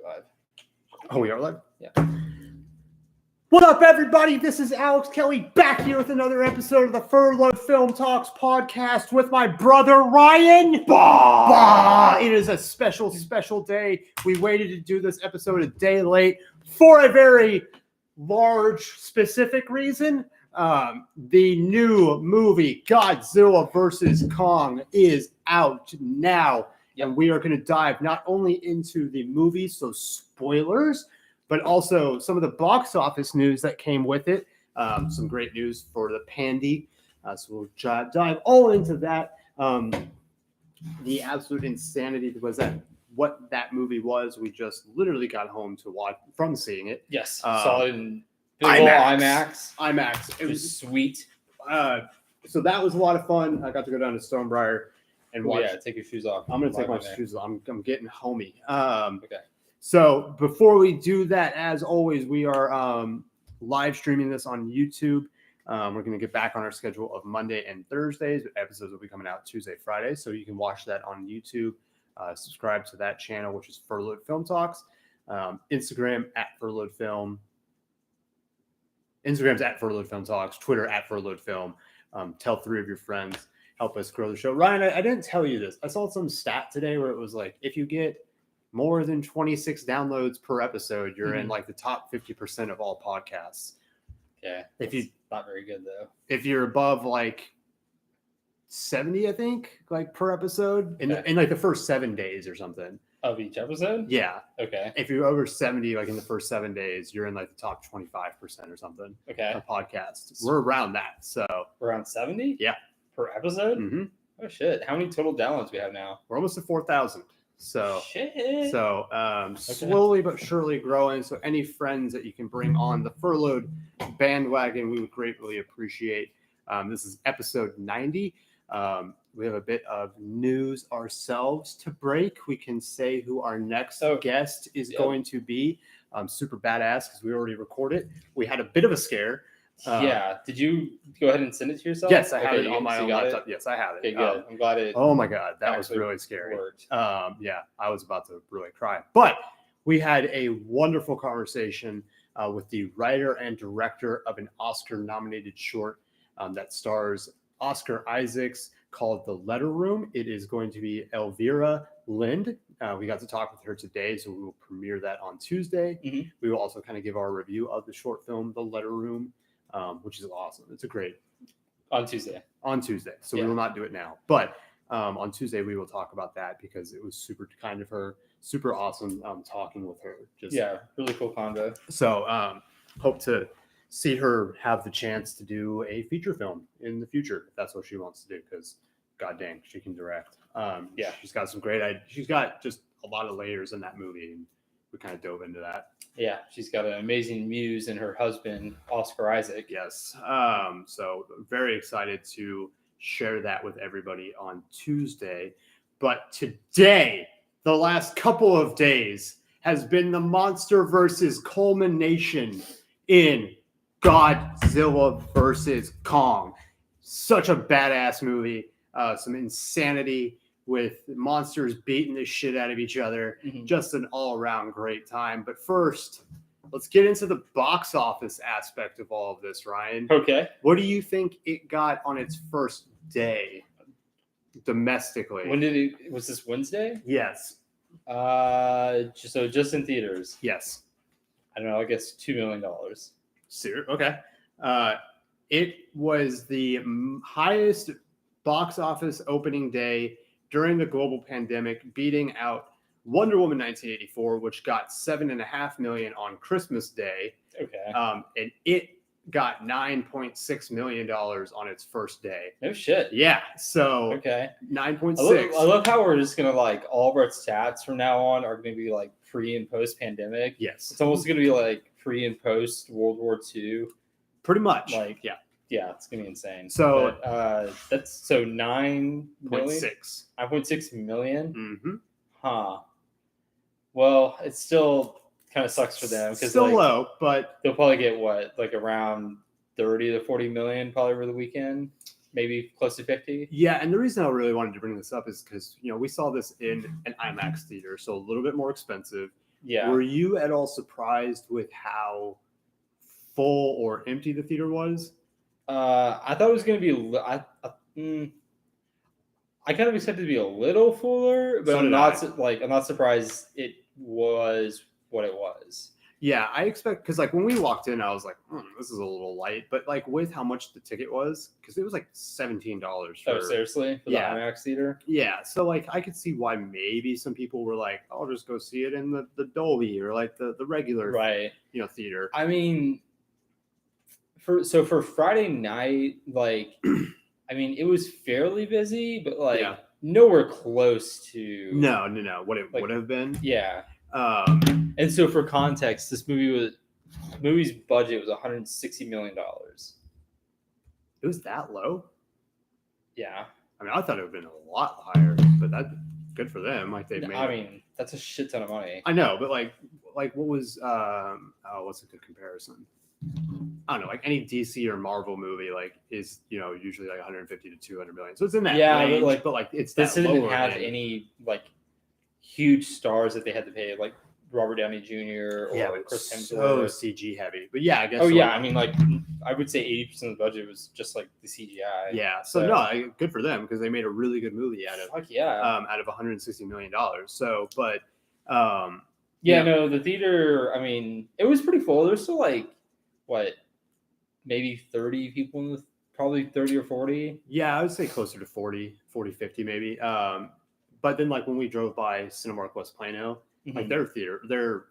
live. Oh, we are live? Yeah. What up, everybody? This is Alex Kelly back here with another episode of the Furloughed Film Talks podcast with my brother Ryan. Bah! It is a special day. We waited to do this episode a day late for a very large, specific reason. The new movie Godzilla vs. Kong is out now. And we are going to dive not only into the movie, so spoilers, but also some of the box office news that came with it. Some great news for the Pandy. So we'll dive all into that. The absolute insanity was that what that movie was. We just literally got home to watch from seeing it. Yes, saw it in IMAX. It was sweet. So that was a lot of fun. I got to go down to Stonebriar and watch. Yeah, take your shoes off. I'm going to take my shoes off. I'm getting homey. Okay. So before we do that, as always, we are live streaming this on YouTube. We're going to get back on our schedule of Monday and Thursdays. Episodes will be coming out Tuesday, Friday. So you can watch that on YouTube. Subscribe to that channel, which is Furloughed Film Talks. Instagram at Furloughed Film. Instagram's at Furloughed Film Talks. Twitter at Furloughed Film. Tell 3 of your friends. Help us grow the show. Ryan, I didn't tell you this. I saw some stat today where it was like, if you get more than 26 downloads per episode, you're in like the top 50% of all podcasts. Yeah. If you not very good though. If you're above like 70, I think, like per episode in like the first 7 days or something. Of each episode? Yeah. Okay. If you're over 70, like in the first 7 days, you're in like the top 25% or something. Okay. Of podcasts. We're around that. So around 70? Yeah. Per episode? Mm-hmm. Oh shit. How many total downloads we have now? We're almost at 4,000. So shit. So slowly but surely growing. So any friends that you can bring on the Furloughed bandwagon, we would greatly appreciate. This is episode 90. We have a bit of news ourselves to break. We can say who our next guest is going to be. Super badass because we already recorded. We had a bit of a scare. Did you go ahead and send it to yourself? Yes, I have it on my own laptop. Yes, I have it. Okay, good. I'm glad it. Oh my god, that was really scary. I was about to really cry. But we had a wonderful conversation with the writer and director of an Oscar-nominated short that stars Oscar Isaacs called The Letter Room. It is going to be Elvira Lind. We got to talk with her today, so we will premiere that on Tuesday. Mm-hmm. We will also kind of give our review of the short film, The Letter Room. Which is awesome. It's a great on Tuesday. So we will not do it now, but on Tuesday we will talk about that because it was super kind of her, super awesome talking with her. Really cool convo. So hope to see her have the chance to do a feature film in the future if that's what she wants to do because god dang she can direct. She's got some great she's got just a lot of layers in that movie and we kind of dove into that. Yeah, she's got an amazing muse in her husband, Oscar Isaac. Yes. So very excited to share that with everybody on Tuesday. But today, the last couple of days, has been the monster versus culmination in Godzilla versus Kong. Such a badass movie. Some insanity with monsters beating the shit out of each other. Mm-hmm. Just an all-around great time. But first, let's get into the box office aspect of all of this, Ryan. Okay. What do you think it got on its first day domestically? When did it? Was this Wednesday? Yes. So just in theaters. Yes. I don't know. I guess $2 million. Okay. It was the highest box office opening day during the global pandemic, beating out Wonder Woman 1984, which got $7.5 million on Christmas Day. Okay. And it got $9.6 million on its first day. No shit. Yeah. So 9.6. I love how we're just gonna all of our stats from now on are gonna be like pre and post pandemic. Yes. It's almost gonna be like pre and post World War II. Pretty much. Yeah, it's gonna be insane. So that's 9.6 9.6 million. Mm-hmm. Huh. Well, it still kind of sucks for them because still low, but they'll probably get around 30 to 40 million probably over the weekend, maybe close to 50. Yeah, and the reason I really wanted to bring this up is because we saw this in an IMAX theater, so a little bit more expensive. Yeah. Were you at all surprised with how full or empty the theater was? I thought it was going to be. I kind of expected it to be a little fuller, but So I'm did not I. I'm not surprised it was what it was. Yeah, I expect because like when we walked in, I was like, "This is a little light," but like with how much the ticket was, because it was like $17 Oh, for. seriously? For the Yeah. IMAX theater? Yeah, so like I could see why maybe some people were like, "I'll just go see it in the Dolby or like the regular Right. theater." I mean, for Friday night, like, I mean, it was fairly busy, but like Yeah. nowhere close to. No, what it Like- would have been. Yeah. Um, And so for context, this movie's budget was $160 million. it was that low. Yeah. I mean, I thought it would have been a lot higher, but that's good for them. Like they made. I mean, that's a shit ton of money. I know, but like what was what's a good comparison? I don't know, like any DC or Marvel movie, like is usually like 150 to 200 million. So it's in that range, but like it's this that didn't lower have end. any like huge stars that they had to pay, like Robert Downey Jr. or Chris Hemsworth. So CG heavy, but yeah, I guess. Oh yeah, I mean, like I would say 80% of the budget was just like the CGI. Yeah, so no, good for them because they made a really good movie out of. Fuck yeah. Out of $160 million. So, but no, the theater. I mean, it was pretty full. There's still like what, maybe 30 people in the, probably 30 or 40. Yeah, I would say closer to 40, 50 maybe. But then like when we drove by Cinemark West Plano, like their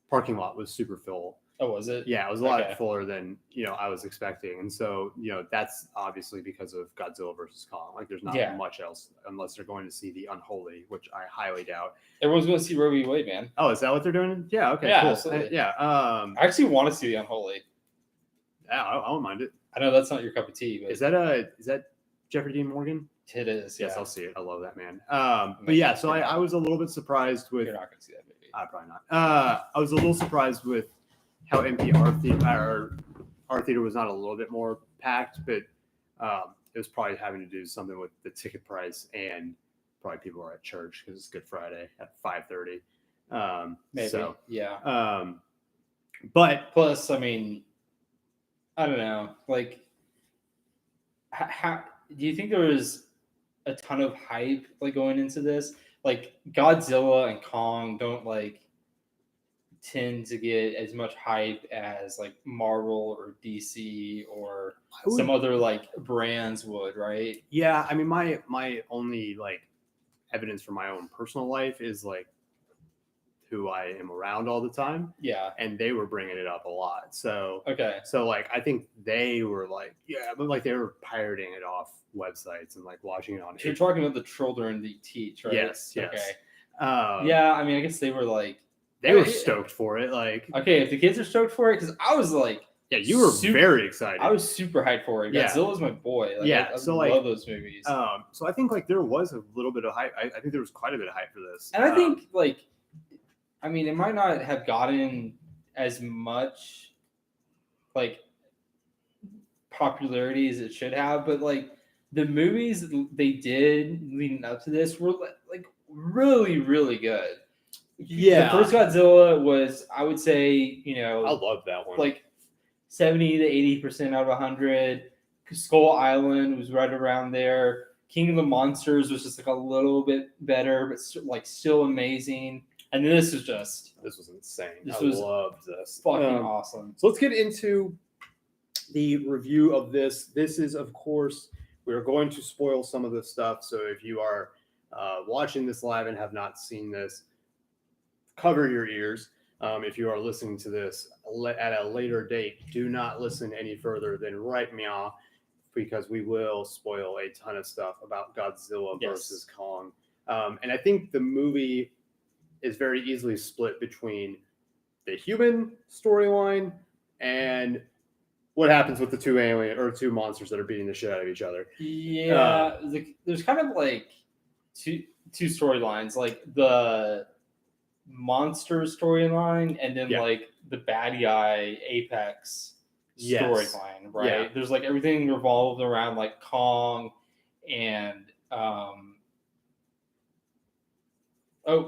parking lot was super full. Oh, was it? Yeah, it was a lot fuller than I was expecting, and so that's obviously because of Godzilla versus Kong. Like, there's not much else unless they're going to see the Unholy, which I highly doubt. Everyone's going to see Roe v. Wade, man. Oh, is that what they're doing? Yeah. Okay. Yeah, cool. absolutely. I actually want to see the Unholy. Yeah, I don't mind it. I know that's not your cup of tea, but is that Jeffrey Dean Morgan? It is. Yes, I'll see it. I love that man. But yeah, so I was a little bit surprised with. You're not going to see that movie. Probably not. I was a little surprised with how empty our theater was. Not a little bit more packed, but it was probably having to do something with the ticket price and probably people are at church because it's Good Friday at 5:30. Maybe. So, yeah. But plus, I mean, I don't know. Like, how do you think there was a ton of hype like going into this? Like, Godzilla and Kong don't like tend to get as much hype as like Marvel or DC or some other like brands would, right? Yeah, I mean, my only like evidence from my own personal life is like who I am around all the time. Yeah, and they were bringing it up a lot. So so like I think they were like but like they were pirating it off websites and like watching it on. You're talking about the children that teach, right? Yes. Okay. Yeah, I mean, I guess they were like. They were stoked for it. Like, okay, if the kids are stoked for it, because I was like, yeah, you were very excited. I was super hyped for it. Godzilla's my boy. Like, I love those movies. So I think like there was a little bit of hype. I think there was quite a bit of hype for this. And I think like, I mean, it might not have gotten as much like popularity as it should have, but like the movies they did leading up to this were like really, really good. Yeah, the first Godzilla was, I would say, I love that one. Like 70 to 80% out of 100. Skull Island was right around there. King of the Monsters was just like a little bit better, but like still amazing. And this was insane. I loved this. Fucking awesome. So let's get into the review of this. This is, of course, we're going to spoil some of this stuff. So if you are watching this live and have not seen this, cover your ears. If you are listening to this at a later date, do not listen any further than right now, because we will spoil a ton of stuff about Godzilla versus Kong. And I think the movie is very easily split between the human storyline and what happens with the two monsters that are beating the shit out of each other. Yeah, there's kind of like two storylines, like the monster storyline and then like the bad guy Apex storyline, right? Yeah. There's like everything revolved around like Kong and oh,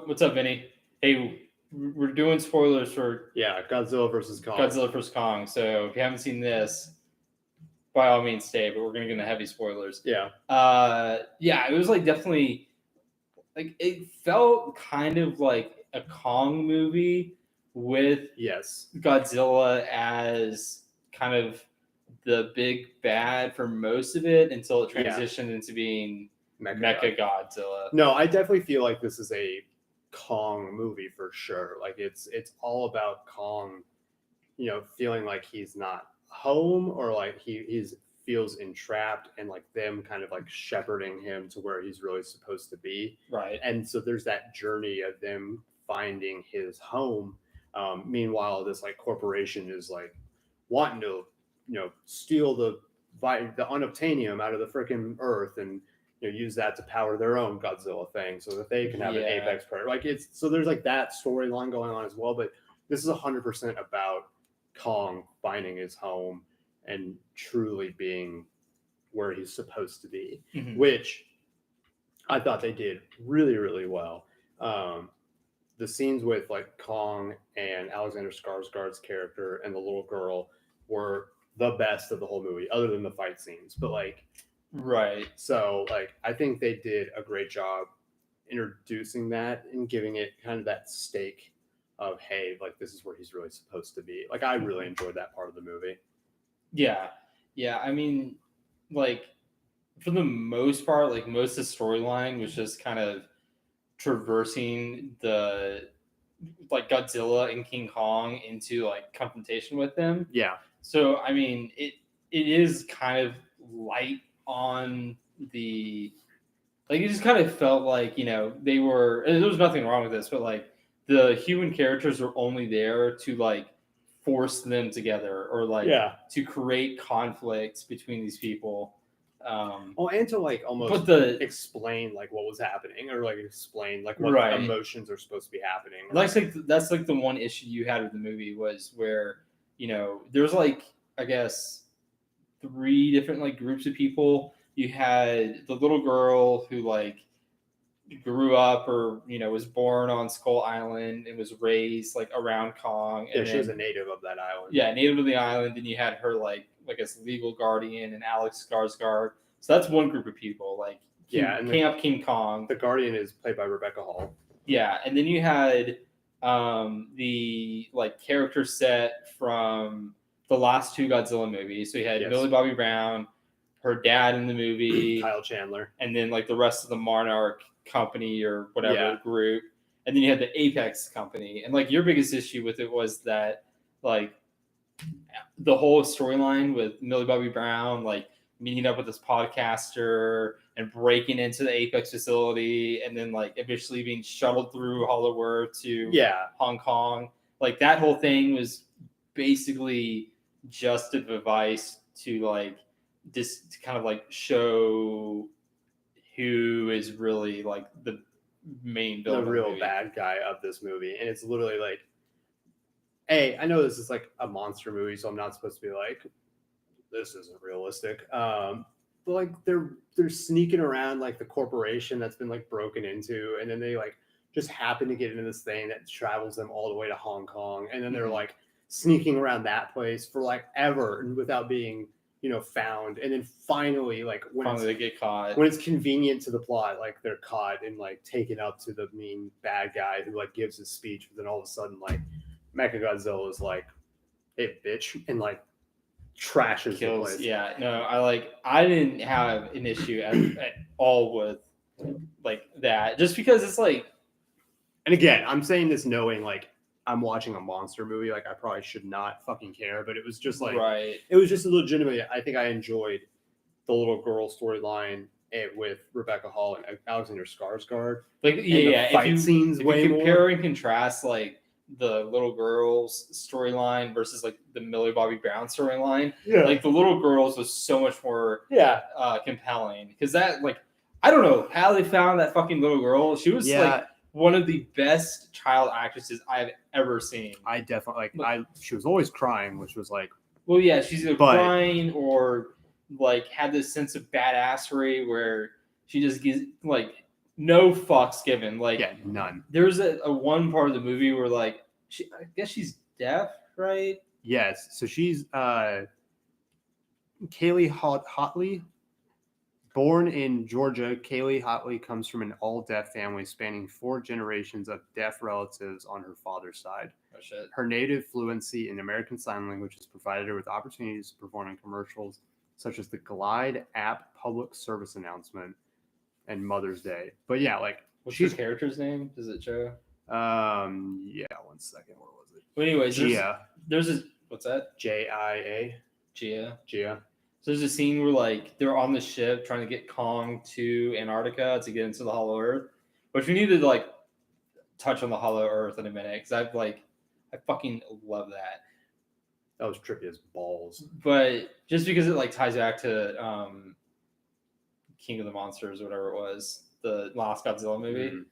what's up, Vinny? Hey, we're doing spoilers for Godzilla versus Kong. Godzilla vs. Kong. So if you haven't seen this, by all means stay, but we're gonna get into heavy spoilers. Yeah. It was like definitely like it felt kind of like a Kong movie with Godzilla as kind of the big bad for most of it until it transitioned into being Mecha Godzilla. No, I definitely feel like this is a Kong movie for sure. Like it's all about Kong, feeling like he's not home or like he's feels entrapped and like them kind of like shepherding him to where he's really supposed to be. Right. And so there's that journey of them finding his home. Meanwhile, this like corporation is like wanting to, steal the unobtainium out of the freaking earth and use that to power their own Godzilla thing so that they can have an apex predator. Like so there's like that storyline going on as well. But this is 100% about Kong finding his home and truly being where he's supposed to be, which I thought they did really, really well. The scenes with like Kong and Alexander Skarsgård's character and the little girl were the best of the whole movie, other than the fight scenes. But like, so like, I think they did a great job introducing that and giving it kind of that stake of, hey, like this is where he's really supposed to be. Like, I really enjoyed that part of the movie. Yeah. I mean, like for the most part, like most of the storyline was just kind of traversing the like Godzilla and King Kong into like confrontation with them. Yeah. So I mean, it is kind of light on the like it just kind of felt like they were. And there was nothing wrong with this, but like the human characters were only there to like force them together or like to create conflicts between these people. And to like almost explain like what was happening or like explain like what emotions are supposed to be happening. That's like the one issue you had with the movie was where there's like I guess 3 different like groups of people. You had the little girl who like grew up or was born on Skull Island and was raised like around Kong. And she was a native of that island. Yeah, native of the island. Then you had her like as legal guardian and Alex Skarsgård. So that's one group of people. Like Camp King Kong. The guardian is played by Rebecca Hall. Yeah, and then you had the like character set from the last 2 Godzilla movies. So you had Millie Bobby Brown, her dad in the movie, Kyle Chandler, and then like the rest of the Monarch company or whatever group, and then you had the Apex company. And like your biggest issue with it was that like the whole storyline with Millie Bobby Brown like meeting up with this podcaster and breaking into the Apex facility and then like eventually being shuttled through Hollow Earth to Hong Kong. Like that whole thing was basically just a device to like just to kind of like show who is really like the main villain, the real bad guy of this movie. And it's literally like, hey, I know this is like a monster movie, so I'm not supposed to be like, this isn't realistic. But like they're sneaking around like the corporation that's been like broken into, and then they like just happen to get into this thing that travels them all the way to Hong Kong, and then they're like sneaking around that place for like ever and without being found, and then finally like when they get caught, when it's convenient to the plot, like they're caught and like taken up to the mean bad guy who like gives his speech, but then all of a sudden like Mechagodzilla is like, hey bitch, and like trashes the place. Yeah, no, I didn't have an issue at all with like that, just because it's like, and again, I'm saying this knowing like I'm watching a monster movie, like I probably should not fucking care, but it was just like it was just a legitimate. I think I enjoyed the little girl storyline with Rebecca Hall and Alexander Skarsgård. Like fight scenes. If you compare and contrast like the little girl's storyline versus like the Millie Bobby Brown storyline, like the little girl's was so much more compelling because that like I don't know how they found that fucking little girl. She was like one of the best child actresses I've ever seen. I definitely she was always crying, which was like, well, yeah, she's either crying or like had this sense of badassery where she just gives like no fucks given. Like, Yeah, none. There's a one part of the movie where like I guess she's deaf, right? Yes. So she's Kaylee Hotley. Born in Georgia, Kaylee Hotley comes from an all-deaf family spanning 4 generations of deaf relatives on her father's side. Oh shit. Her native fluency in American Sign Language has provided her with opportunities to perform in commercials such as the Glide app public service announcement and Mother's Day. But yeah, like what's her character's name? Does it show? Yeah, 1 second. What was it? Well, anyways, Gia. There's a what's that? Gia. Gia. So there's a scene where like they're on the ship trying to get Kong to Antarctica to get into the Hollow Earth, which we need to like touch on the Hollow Earth in a minute because I fucking love that. That was trippy as balls. But just because it like ties back to King of the Monsters or whatever it was, the last Godzilla movie. Mm-hmm.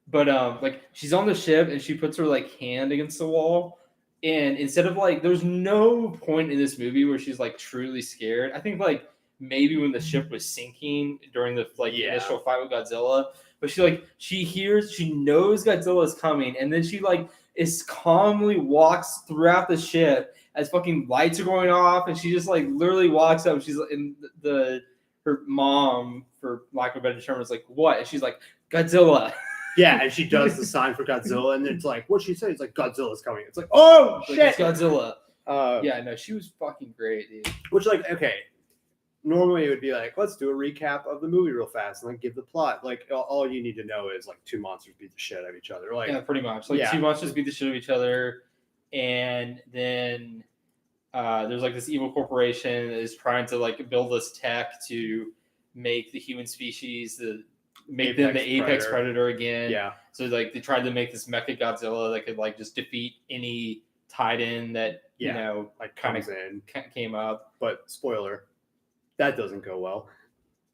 But like she's on the ship and she puts her like hand against the wall. And instead of like, there's no point in this movie where she's like truly scared. I think like maybe when the ship was sinking during the like initial fight with Godzilla, but she knows Godzilla is coming, and then she like is calmly walks throughout the ship as fucking lights are going off, and she just like literally walks up. She's in her mom, for lack of a better term, is like, what? And she's like, Godzilla. Yeah, and she does the sign for Godzilla, and it's like, what'd she say? It's like, Godzilla's coming. It's like, oh, shit! It's Godzilla. Yeah, no, she was fucking great, dude. Which, like, okay, normally it would be like, let's do a recap of the movie real fast and like give the plot. Like, all you need to know is like 2 monsters beat the shit out of each other. Like, yeah, pretty much. Like 2 monsters beat the shit out of each other, and then there's like this evil corporation that is trying to like build this tech to make the human species make them the apex predator again. Yeah. So like they tried to make this mecha Godzilla that could like just defeat any Titan that you know like kind of came up. But spoiler, that doesn't go well.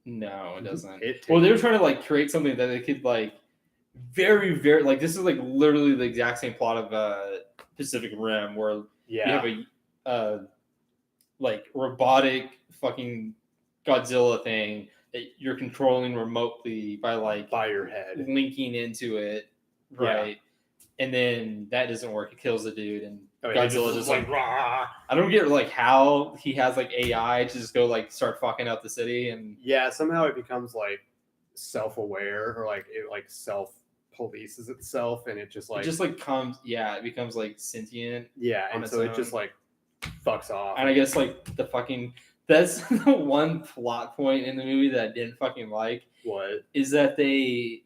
No, it doesn't. Well, they were trying to like create something that they could like very, very like this is like literally the exact same plot of Pacific Rim where you have a like robotic fucking Godzilla thing that you're controlling remotely by your head linking into it, right? And then that doesn't work. It kills the dude, and Godzilla just like rah. I don't get like how he has like AI to just go like start fucking up the city, and somehow it becomes like self-aware or like it like self-polices itself, and it just comes it becomes like sentient, and so it just like fucks off. And I guess like the fucking. That's the one plot point in the movie that I didn't fucking like. What? Is that they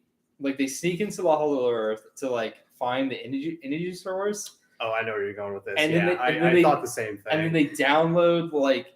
sneak into the Hollow Earth to like find the energy source. Oh, I know where you're going with this. And then I thought the same thing. And then they download like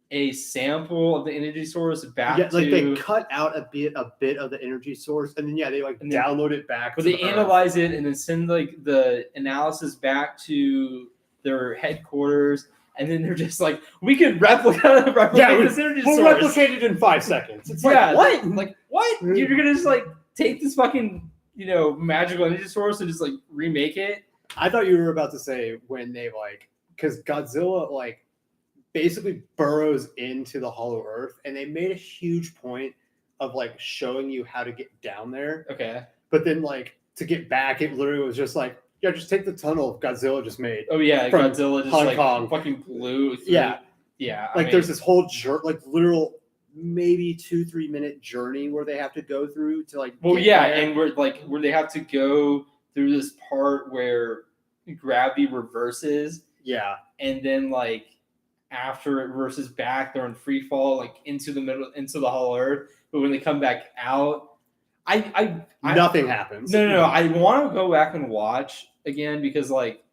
a sample of the energy source back to... like they cut out a bit of the energy source, and then they like download it back. But they analyze it and then send like the analysis back to their headquarters. And then they're just like, we can replicate this energy source. We'll replicate it in 5 seconds. It's like, what? Like, what? You're going to just like take this fucking, magical energy source and just like remake it? I thought you were about to say when they like, because Godzilla like basically burrows into the Hollow Earth, and they made a huge point of like showing you how to get down there. Okay. But then like to get back, it literally was just like, just take the tunnel Godzilla just made. Oh yeah, Godzilla just Hong like Kong. Fucking blew through. Yeah. Like there's this whole literal maybe 2-3 minute journey where they have to go through to like. Well, yeah, and where they have to go through this part where gravity reverses. Yeah, and then like after it reverses back, they're in free fall like into the Hollow Earth. But when they come back out, nothing happens. No. I want to go back and watch again because like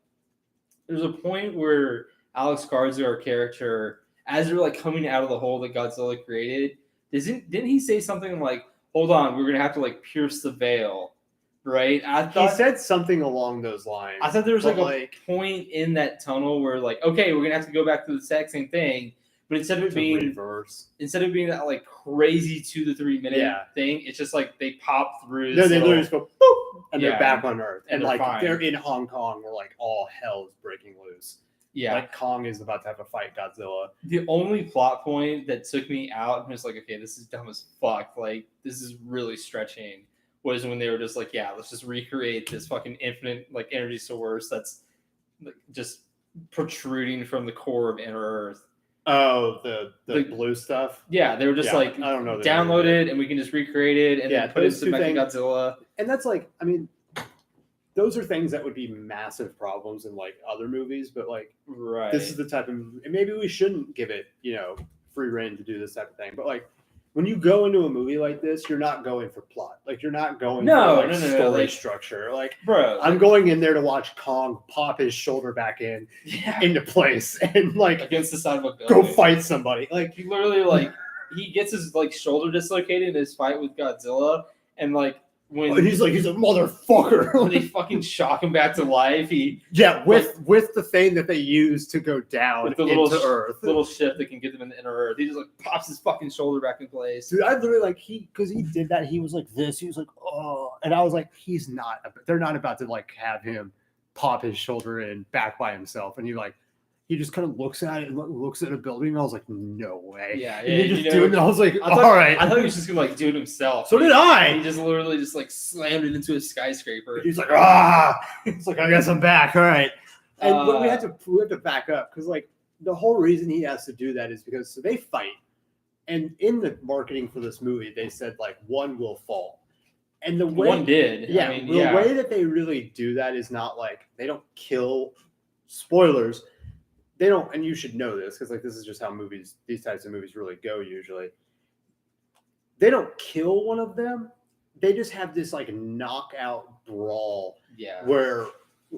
there's a point where Alex Garza, our character, as they're like coming out of the hole that Godzilla created, didn't he say something like, "Hold on, we're gonna have to like pierce the veil," right? He said something along those lines. I thought there was like a point in that tunnel where like, okay, we're gonna have to go back to the exact same thing. But instead of it being that like crazy 2 to 3 minute thing, it's just like they pop through. No, they literally just go boop, and they're back on Earth, and like they're in Hong Kong, where like all hell is breaking loose. Yeah, like Kong is about to have to fight Godzilla. The only plot point that took me out and was like, okay, this is dumb as fuck. Like this is really stretching. was when they were just like, yeah, let's just recreate this fucking infinite like energy source that's like, just protruding from the core of Inner Earth. Oh, the blue stuff. Yeah, they were just like, I don't know. Download it and we can just recreate it and then put it into Mechagodzilla. And that's like, I mean, those are things that would be massive problems in like other movies, but like, this is the type of, and maybe we shouldn't give it, free reign to do this type of thing. But like, when you go into a movie like this, you're not going for plot. Like, you're not going for story structure. Like, bro, I'm going in there to watch Kong pop his shoulder back into place and like against the side of a building. Go fight somebody. Like, he literally like he gets his like shoulder dislocated in his fight with Godzilla, and like when he's a motherfucker. When they fucking shock him back to life, with the thing that they use to go down with the into Earth, little ship that can get them into Inner Earth. He just like pops his fucking shoulder back in place. Dude, I literally like because he did that. He was like this. He was like, oh, and I was like, he's not. They're not about to like have him pop his shoulder in back by himself, and he just kind of looks at it and looks at a building. And I was like, no way. Yeah. And he just do it. And I was like, all right. I thought he was just gonna like do it himself. So did I. He just literally just like slammed it into a skyscraper. He's like, ah. It's like, I guess I'm back. All right. And but we have to back up because like the whole reason he has to do that is because they fight, and in the marketing for this movie they said like one will fall, and the way one did. Yeah. The way that they really do that is not like they don't kill. Spoilers. They don't, and you should know this because like this is just how these types of movies really go usually. They don't kill one of them. They just have this like knockout brawl where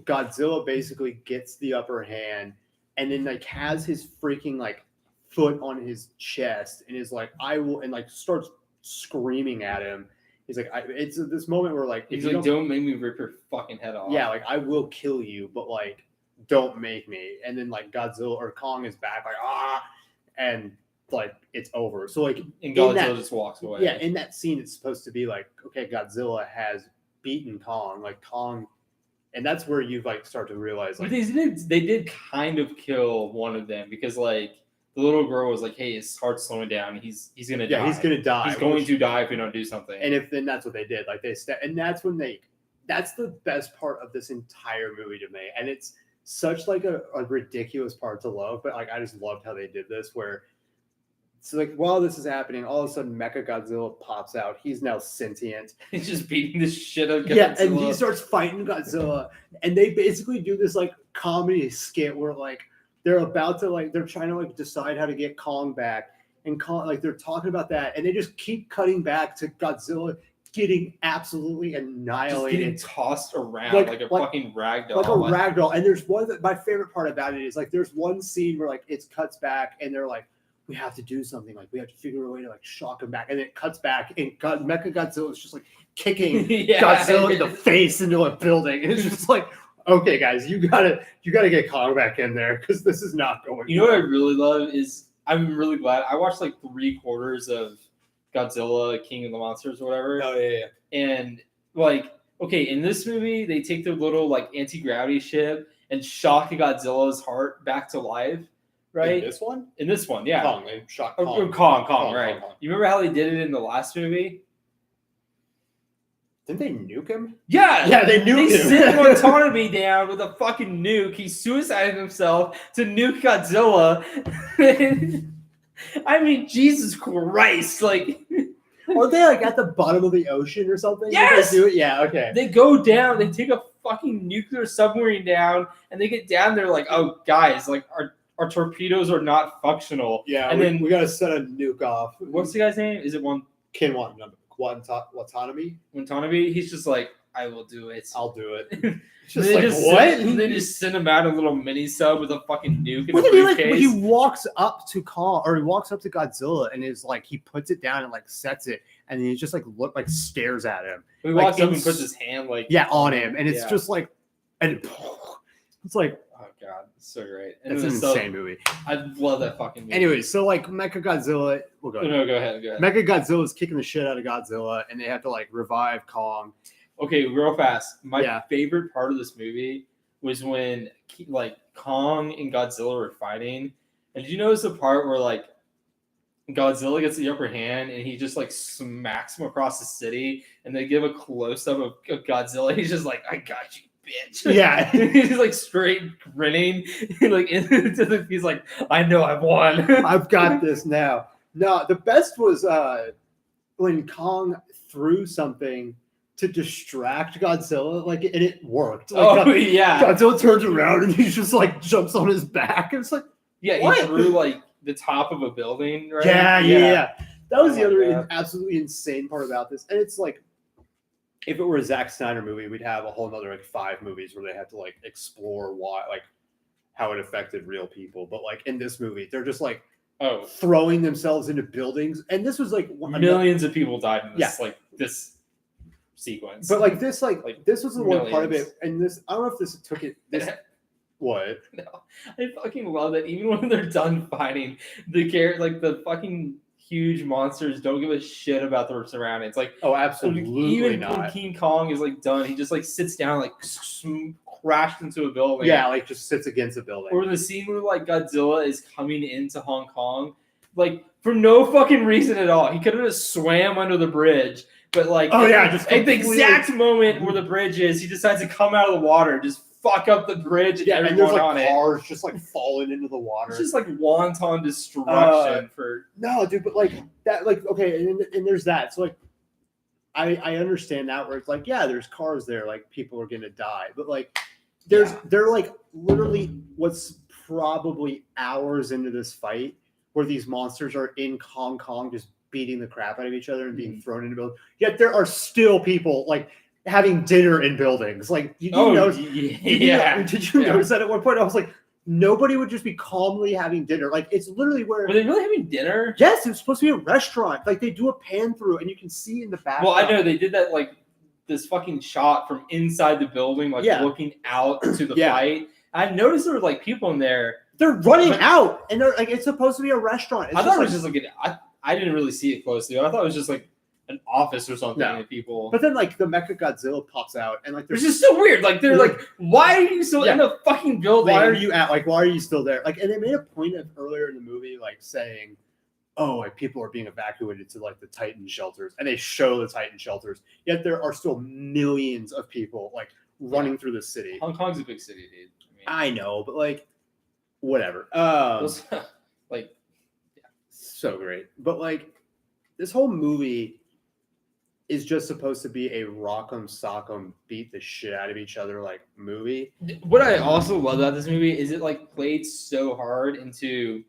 Godzilla basically gets the upper hand and then like has his freaking like foot on his chest and is like, I will, and like starts screaming at him. He's like, it's this moment where like, he's like, don't make me rip your fucking head off. Yeah, like I will kill you, but like, don't make me. And then like Godzilla or Kong is back like and like it's over. So like and Godzilla just walks away. Yeah, in that scene it's supposed to be like, okay, Godzilla has beaten Kong, like Kong, and that's where you like start to realize like they did kind of kill one of them because like the little girl was like, hey, his heart's slowing down. He's gonna die. He's gonna die. He's going to die if we don't do something. And then that's what they did. Like and that's the best part of this entire movie to me. And it's such like a ridiculous part to love, but like I just loved how they did this where so like while this is happening, all of a sudden Mechagodzilla pops out. He's now sentient. He's just beating the shit out of Godzilla. Yeah, and he starts fighting Godzilla. And they basically do this like comedy skit where like they're about to like they're trying to like decide how to get Kong back. And Kong like they're talking about that and they just keep cutting back to Godzilla getting absolutely annihilated, just getting tossed around like a fucking ragdoll. Like a ragdoll. And there's my favorite part about it is like there's one scene where like it cuts back and they're like, we have to do something. Like we have to figure a way to like shock him back. And then it cuts back and Mechagodzilla is just like kicking Godzilla in the face into a building. And it's just like, okay, guys, you gotta get Kong back in there because this is not going. You know what I really love is I'm really glad I watched like 3/4 of Godzilla, King of the Monsters, or whatever. Oh yeah. And like, okay, in this movie, they take their little like anti-gravity ship and shock Godzilla's heart back to life, right? In this one, yeah. Kong, they shot Kong, right? Kong. You remember how they did it in the last movie? Didn't they nuke him? Yeah, they nuked him. They sent Watanabe down with a fucking nuke. He suicided himself to nuke Godzilla. I mean, Jesus Christ! Like, are they like at the bottom of the ocean or something? Yes. They do it? Yeah. Okay. They go down. They take a fucking nuclear submarine down, and they get down there like, oh, guys, like our torpedoes are not functional. Yeah. And then we gotta set a nuke off. What's the guy's name? Is it Watanabe? Watanabe. He's just like, I will do it. I'll do it. Just like, what? And they just send him out a little mini sub with a fucking nuke in a briefcase. He walks up to Kong, or he walks up to Godzilla, and is like, he puts it down and like sets it, and then he just like stares at him. He walks up and puts his hand like on him, and it's just like, and it's like, oh god, it's so great. And it's an insane movie. I love that fucking movie. Anyway, so like Mechagodzilla, we'll go. No, go ahead. Mechagodzilla is kicking the shit out of Godzilla, and they have to like revive Kong. Okay, real fast. My favorite part of this movie was when like Kong and Godzilla were fighting. And did you notice the part where like Godzilla gets the upper hand and he just like smacks him across the city, and they give a close up of Godzilla. He's just like, "I got you, bitch." Yeah. He's like straight grinning, like he's like, "I know I've won. I've got this now." No, the best was when Kong threw something to distract Godzilla, like, and it worked. Like, yeah. Godzilla turns around and he just like jumps on his back, and it's like, Yeah, what? he threw like the top of a building, right? Yeah. That was the other God. absolutely insane part about this. And it's like, if it were a Zack Snyder movie, we'd have a whole nother like 5 movies where they had to like explore why, like, how it affected real people. But like in this movie, they're just like throwing themselves into buildings, and this was like millions of people died in this like this sequence. But like this was the one part of millions. it, and this, I don't know if this took it. This what? No, I fucking love that. Even when they're done fighting, the fucking huge monsters don't give a shit about their surroundings. Like, oh, absolutely even not. when King Kong is like done, he just like sits down, like crashed into a building. Yeah, like just sits against a building. Or the scene where like Godzilla is coming into Hong Kong, like for no fucking reason at all. He could have just swam under the bridge, but like, just at the exact moment where the bridge is, he decides to come out of the water, just fuck up the bridge, and and there's like on cars just like falling into the water. It's just like wanton destruction for no, dude. But like that, like, okay, and there's that. So like, I understand that, where it's like, yeah, there's cars there, like people are gonna die, but like they're like literally what's probably hours into this fight where these monsters are in Hong Kong just beating the crap out of each other and being thrown into buildings. Yet there are still people like having dinner in buildings. Like, did you notice that at one point? I was like, nobody would just be calmly having dinner. Like, it's literally where... Were they really having dinner? Yes, it's supposed to be a restaurant. Like, they do a pan through and you can see in the back. Well, I know they did that, like, this fucking shot from inside the building, like, looking out to the fight. I noticed there were, like, people in there. They're running out, and they're like, it's supposed to be a restaurant. I thought it was just like, I didn't really see it closely. I thought it was just, like, an office or something and people. But then like the Mecha Godzilla pops out and like it's just so weird. Like they're like, why are you still in the fucking building? Why are you why are you still there? Like, and they made a point of earlier in the movie, like saying, oh, like people are being evacuated to like the Titan shelters, and they show the Titan shelters. Yet there are still millions of people like running through the city. Hong Kong's a big city, dude. I know, but like whatever. Like so great. But like this whole movie is just supposed to be a rock'em sock'em beat the shit out of each other like movie. What I also love about this movie is it like played so hard into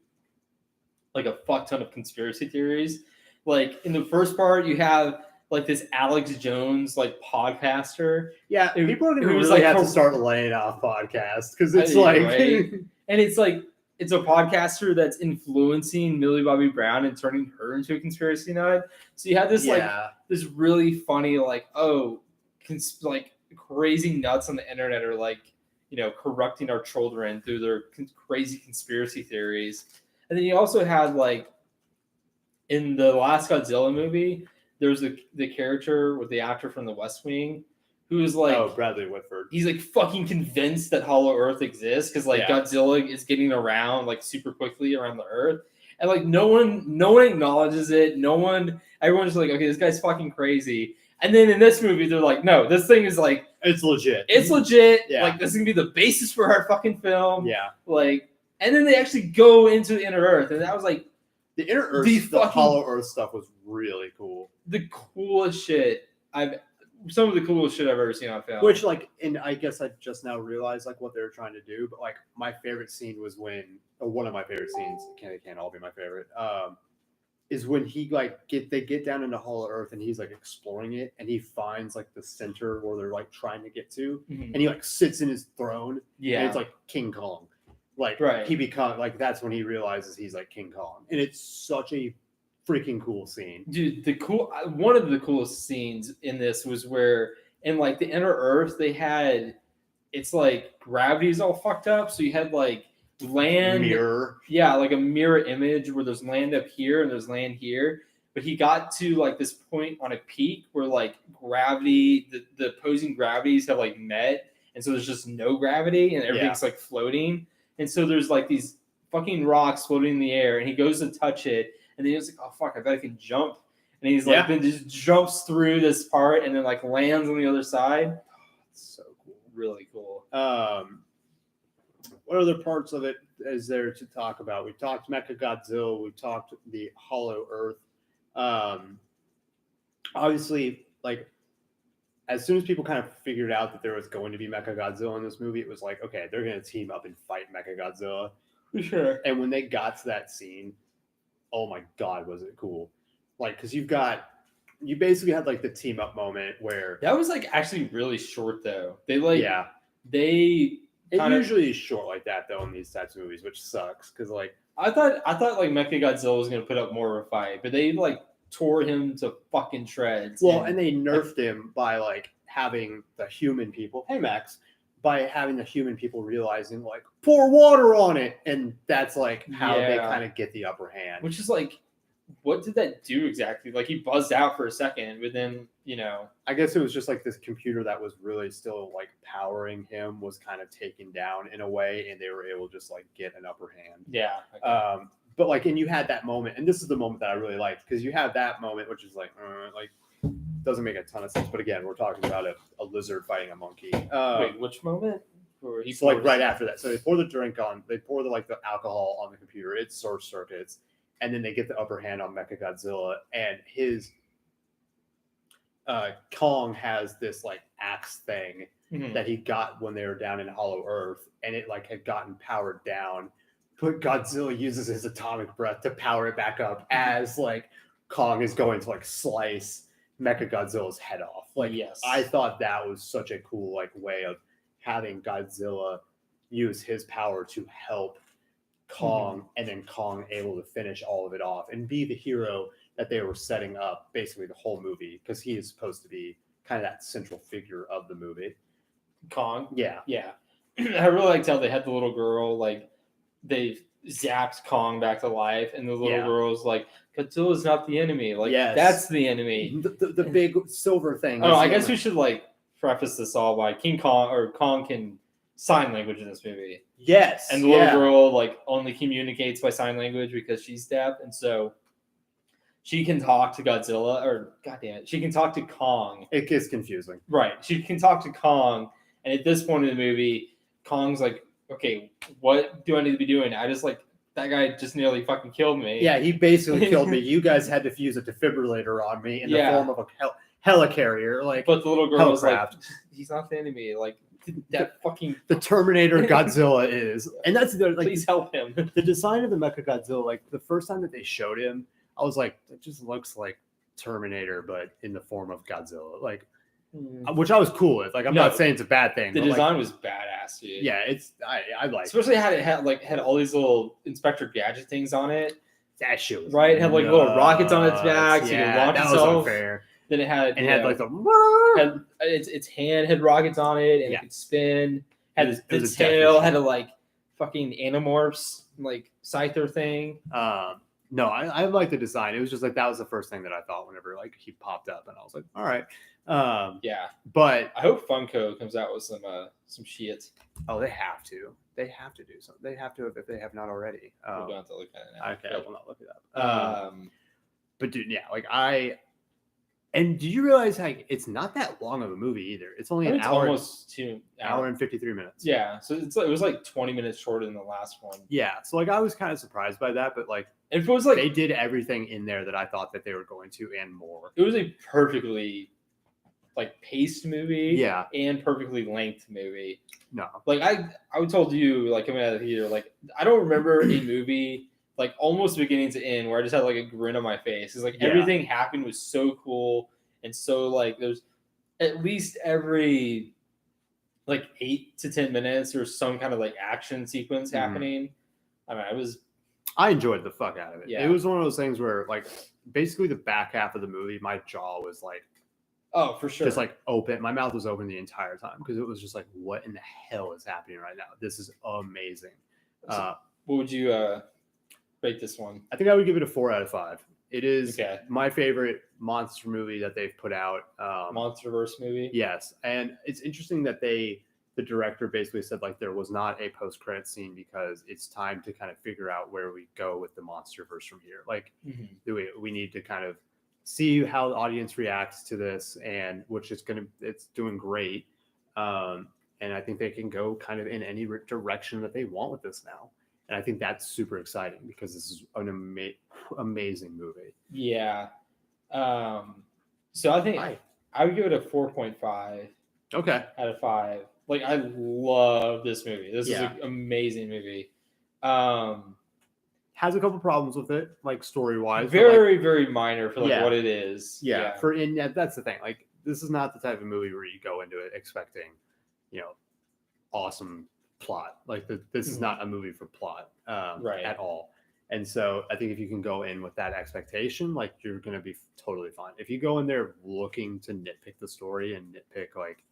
like a fuck ton of conspiracy theories. Like in the first part, you have like this Alex Jones like podcaster. Yeah, people are gonna really have to start laying off podcasts because it's like, right? And it's like it's a podcaster that's influencing Millie Bobby Brown and turning her into a conspiracy nut. So you have this like this really funny like like crazy nuts on the internet are like, you know, corrupting our children through their crazy conspiracy theories. And then you also had like in the last Godzilla movie, there's the character with the actor from The West Wing who's like Bradley Whitford. He's like fucking convinced that Hollow Earth exists because like Godzilla is getting around like super quickly around the Earth, and like no one acknowledges it. Everyone's like, okay, this guy's fucking crazy. And then in this movie, they're like, no, this thing is like it's legit. It's legit. Yeah. Like this is gonna be the basis for our fucking film. Yeah. Like, and then they actually go into the Inner Earth, and that was like the Inner Earth, the Hollow Earth stuff was really cool. The coolest shit some of the coolest shit I've ever seen on film. Which, like, and I guess I just now realized like what they were trying to do, but like my favorite scene was when one of my favorite scenes. It can't all be my favorite. Is when he like they get down into Hollow Earth and he's like exploring it and he finds like the center where they're like trying to get to, and he like sits in his throne. Yeah, and it's like King Kong. Like he becomes like that's when he realizes he's like King Kong, and it's such a freaking cool scene, dude. One of the coolest scenes in this was where in like the Inner Earth they had it's like gravity's all fucked up, so you had like land mirror, like a mirror image where there's land up here and there's land here, but he got to like this point on a peak where like gravity, the opposing gravities have like met, and so there's just no gravity and everything's like floating, and so there's like these fucking rocks floating in the air, and he goes to touch it. and then he was like, oh fuck, I bet I can jump, and he's like, Yeah. then just jumps through this part and then like lands on the other side. Oh, it's so cool, really cool. What other parts of it is there to talk about? We talked Mechagodzilla, we talked the Hollow Earth. Obviously, like, as soon as people kind of figured out that there was going to be Mechagodzilla in this movie, it was like, okay, they're going to team up and fight Mechagodzilla. For sure. And when they got to that scene, oh my God, was it cool. Like, because you basically had like the team up moment where... That was like actually really short though. They It usually is short like that though in these types of movies, which sucks because like I thought like Mechagodzilla was gonna put up more of a fight, but they like tore him to fucking shreds. Well, and they nerfed him by like having the human people. Hey Max, by having the human people realizing like pour water on it, and that's like how they kind of get the upper hand. Which is like, what did that do exactly? Like he buzzed out for a second, but then I guess it was just like this computer that was really still like powering him was kind of taken down in a way, and they were able to just like get an upper hand. Yeah. Okay. But like, and you had that moment, and this is the moment that I really liked because you have that moment, which is like doesn't make a ton of sense. But again, we're talking about a lizard fighting a monkey. Wait, which moment? So like right after that, so they pour the drink on, they pour the alcohol on the computer, it short circuits, and then they get the upper hand on Mechagodzilla, and his Kong has this like axe thing that he got when they were down in Hollow Earth, and it like had gotten powered down. But Godzilla uses his atomic breath to power it back up as like Kong is going to like slice Mechagodzilla's head off. Like, yes, I thought that was such a cool like way of having Godzilla use his power to help Kong, and then Kong able to finish all of it off and be the hero that they were setting up basically the whole movie, because he is supposed to be kind of that central figure of the movie. Kong? Yeah. I really liked how they had the little girl, like, they zapped Kong back to life, and the little girl's like, Godzilla's not the enemy. Like, that's the enemy. The big silver thing. Oh, I guess we should, like, preface this all by Kong can sign language in this movie. Yes. And the little girl, like, only communicates by sign language because she's deaf, and so she can talk to Godzilla, or goddamn it, she can talk to Kong. It gets confusing. Right. She can talk to Kong, and at this point in the movie, Kong's like, okay, what do I need to be doing? I just like, that guy just nearly fucking killed me. Yeah, he basically killed me. You guys had to fuse a defibrillator on me in the form of a helicarrier. Like, but the little girl was like, he's not the enemy. Like, that fucking the Terminator Godzilla is, and that's the like. Please help him. The design of the Mechagodzilla, like the first time that they showed him, I was like, it just looks like Terminator, but in the form of Godzilla. Like, which I was cool with. Like, I'm not saying it's a bad thing. The design was badass, dude. Yeah, I like, especially how it had all these little Inspector Gadget things on it. That shit was right. It had like little rockets on its back, so you could launch that itself. Was unfair. Then it had like the its hand had rockets on it, and it could spin. Had its tail had a like fucking Animorphs like Scyther thing. No, I like the design. It was just like that was the first thing that I thought whenever like he popped up, and I was like, all right. But I hope Funko comes out with some shit. Oh, they have to. They have to do something. They have to if they have not already. We're going to have to look at it now. Okay, I will not look it up. But dude, yeah, like and do you realize like it's not that long of a movie either? It's only an hour, almost 2 hour and 53 minutes. Yeah, so it was like 20 minutes shorter than the last one. Yeah, so like I was kind of surprised by that, but like if it was like they did everything in there that I thought that they were going to and more. It was a perfectly like paced movie, and perfectly length movie. No, like I told you like coming out of the theater, like I don't remember a movie like almost beginning to end where I just had like a grin on my face. Because like everything happened was so cool, and so like there's at least every like 8 to 10 minutes there's some kind of like action sequence happening. I mean, I enjoyed the fuck out of it. Yeah. It was one of those things where like basically the back half of the movie, my jaw was like, oh, for sure, just like open. My mouth was open the entire time because it was just like, what in the hell is happening right now? This is amazing. So what would you rate this one? I think I would give it a 4 out of 5. It is my favorite monster movie that they've put out. Monsterverse movie. Yes, and it's interesting that they the director basically said like there was not a post-credit scene because it's time to kind of figure out where we go with the MonsterVerse from here. Like we need to kind of see how the audience reacts to this, and which is it's doing great. And I think they can go kind of in any direction that they want with this now. And I think that's super exciting because this is an amazing movie. Yeah. So I think I would give it a 4.5. Okay. Out of 5. Like, I love this movie. This is an amazing movie. Has a couple problems with it, like story-wise. Very, very minor for like what it is. Yeah. That's the thing. Like, this is not the type of movie where you go into it expecting, awesome plot. Like, this is not a movie for plot at all. And so I think if you can go in with that expectation, like, you're going to be totally fine. If you go in there looking to nitpick the story and nitpick like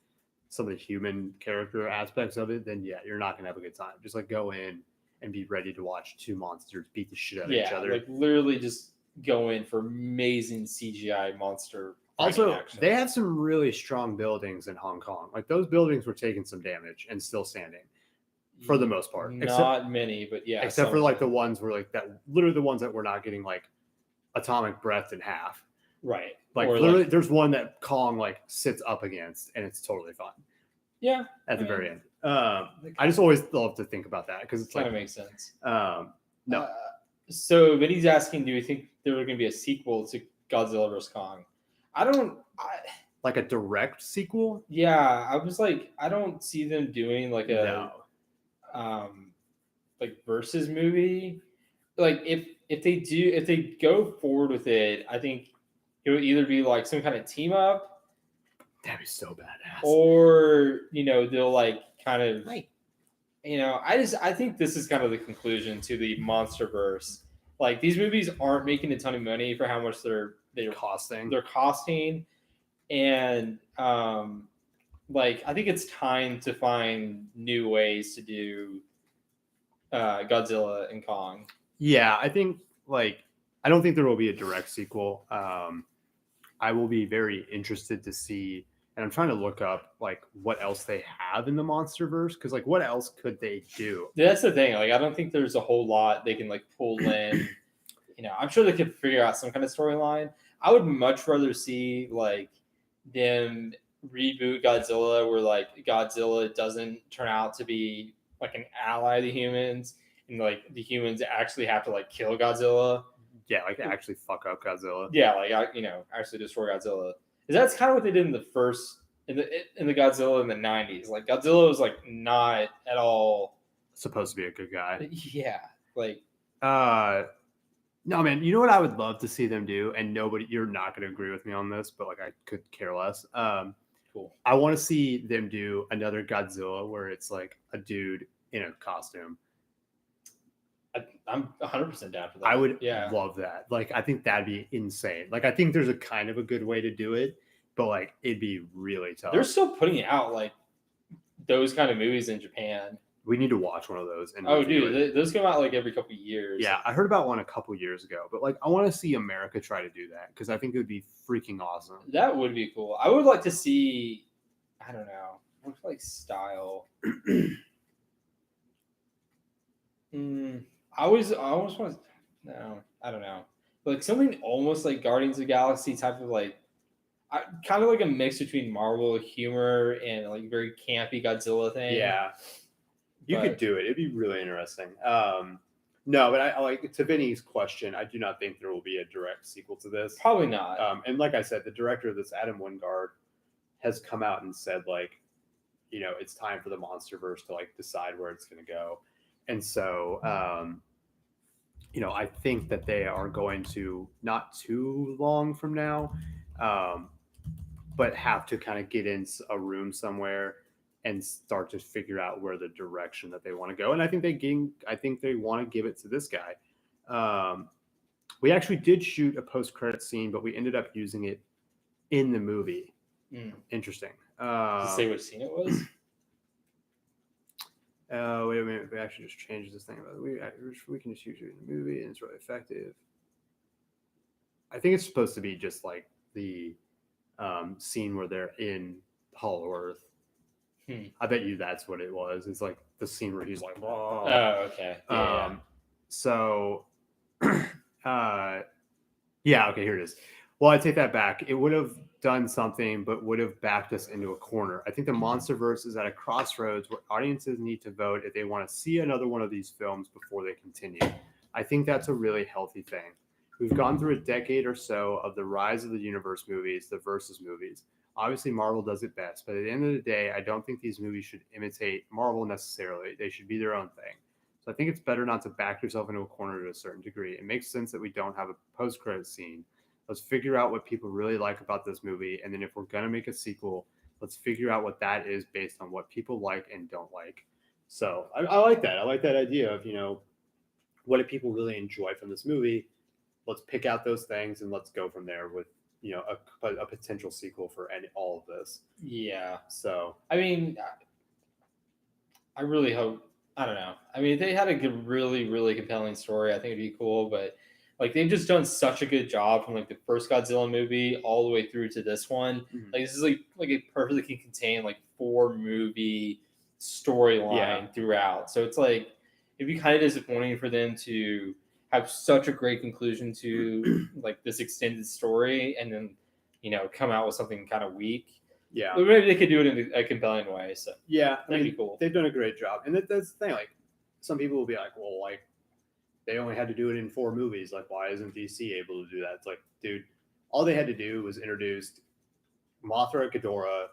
some of the human character aspects of it, then you're not going to have a good time. Just like go in and be ready to watch two monsters beat the shit out of each other. Like literally just go in for amazing CGI monster. Also, action. They have some really strong buildings in Hong Kong. Like those buildings were taking some damage and still standing for the most part. Not many, but yeah. Except for like the ones where like that, literally the ones that were not getting like atomic breath in half. Right. Like or literally, there's one that Kong like sits up against, and it's totally fine. Yeah. At the very end. I just always love to think about that because it's kind of makes sense. No. So Vinny's asking, do we think there was going to be a sequel to Godzilla vs. Kong? Like a direct sequel? Yeah, I was like, I don't see them doing like a like versus movie. Like if they go forward with it, I think it would either be like some kind of team up. That'd be so badass. Or, they'll like kind of I think this is kind of the conclusion to the MonsterVerse. Like these movies aren't making a ton of money for how much they're costing. They're costing. And like I think it's time to find new ways to do Godzilla and Kong. Yeah, I think I don't think there will be a direct sequel. I will be very interested to see, and I'm trying to look up like what else they have in the MonsterVerse, because like what else could they do? That's the thing. Like I don't think there's a whole lot they can like pull in. I'm sure they could figure out some kind of storyline. I would much rather see like them reboot Godzilla where like Godzilla doesn't turn out to be like an ally of the humans, and like the humans actually have to like kill Godzilla. Yeah, like actually fuck up Godzilla. Yeah, like actually destroy Godzilla. Because that's kind of what they did in the Godzilla in the 90s. Like Godzilla was like not at all supposed to be a good guy. Yeah, like no, man. You know what I would love to see them do, and you're not going to agree with me on this, but like I could care less. Cool. I want to see them do another Godzilla where it's like a dude in a costume. I'm 100% down for that. I would love that. Like, I think that'd be insane. Like, I think there's a kind of a good way to do it, but like, it'd be really tough. They're still putting out like those kind of movies in Japan. We need to watch one of those. And those come out like every couple of years. Yeah, I heard about one a couple years ago, but like, I want to see America try to do that because I think it would be freaking awesome. That would be cool. I would like to see. I don't know. What's like style? I always want to. No, I don't know. Like something almost like Guardians of the Galaxy type of like, kind of like a mix between Marvel humor and like very campy Godzilla thing. Yeah, you could do it. It'd be really interesting. No, but I like to Vinny's question. I do not think there will be a direct sequel to this. Probably not. And like I said, the director of this, Adam Wingard, has come out and said like, it's time for the MonsterVerse to like decide where it's going to go. And so, I think that they are going to not too long from now, but have to kind of get in a room somewhere and start to figure out where the direction that they want to go. And I think they want to give it to this guy. We actually did shoot a post-credit scene, but we ended up using it in the movie. Interesting. Did you say what scene it was? Wait a minute. We actually just changed this thing. We can just use it in the movie, and it's really effective. I think it's supposed to be just like the scene where they're in Hollow Earth. I bet you that's what it was. It's like the scene where he's like, "Whoa." Oh, okay. Yeah. So, yeah, okay, here it is. Well, I take that back. It would have done something, but would have backed us into a corner. I think the MonsterVerse is at a crossroads where audiences need to vote if they want to see another one of these films before they continue. I think that's a really healthy thing. We've gone through a decade or so of the rise of the universe movies, the versus movies. Obviously, Marvel does it best, but at the end of the day, I don't think these movies should imitate Marvel necessarily. They should be their own thing. So I think it's better not to back yourself into a corner to a certain degree. It makes sense that we don't have a post-credit scene. Let's figure out what people really like about this movie, and then if we're gonna make a sequel, let's figure out what that is based on what people like and don't like. So I like that. I like that idea of what do people really enjoy from this movie. Let's pick out those things and let's go from there with a potential sequel for all of this. Yeah. So I mean, I really hope. I don't know. I mean, if they had a good, really, really compelling story, I think it'd be cool. But like, they've just done such a good job from like the first Godzilla movie all the way through to this one. Mhm. Like, this is like a perfectly contained like 4-movie storyline throughout. So it's like it'd be kind of disappointing for them to have such a great conclusion to like this extended story and then come out with something kind of weak. yeah, But maybe they could do it in a compelling way. So yeah, that'd be cool. They've done a great job, and that's the thing. Like, some people will be like, "Well, like they only had to do it in 4 movies. Like, why isn't DC able to do that?" It's like, dude, all they had to do was introduce Mothra, Ghidorah,